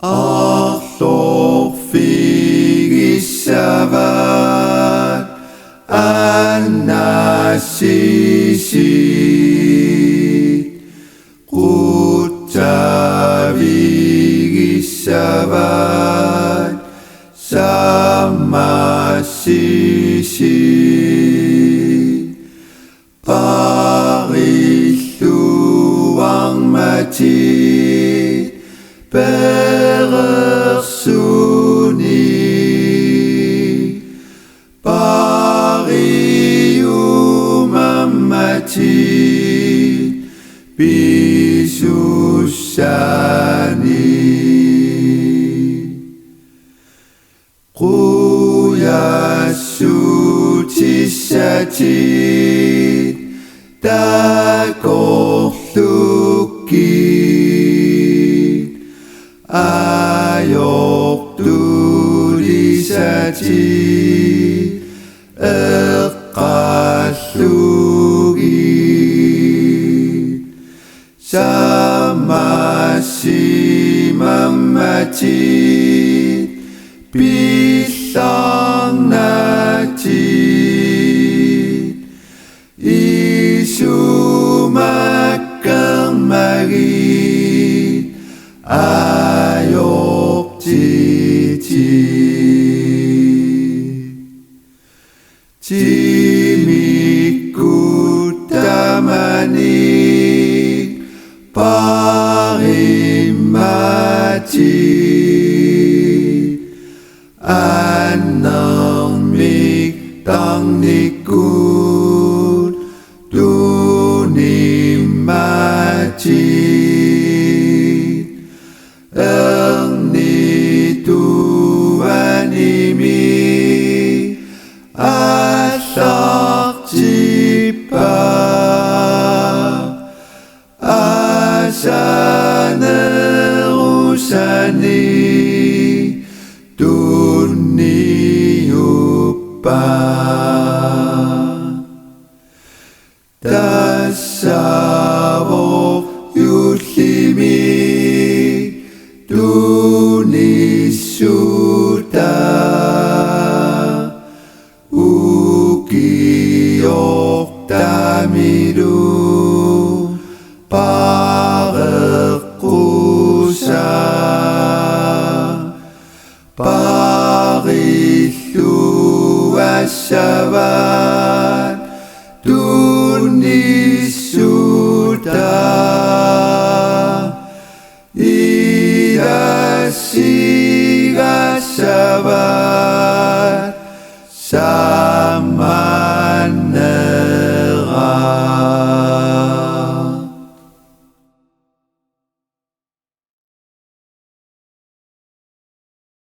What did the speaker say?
Allor figissavat annasisit quttavigissavat sammassisit parilluang matit perersuni pariumammatit bisussani quyassutissatit takorlukit ayortulisatit eqqallugit sammassimammatit pillarnatit isumakkermagit ayortitit timikkuttamanik parimmatit annermik tarnikkut tunimmatit ernituanimi allartippa asanerusani tunniuppa tassavoq yullimi tunissuta ukiortamidu pareqqusa parilluassavat tunnissuta idassi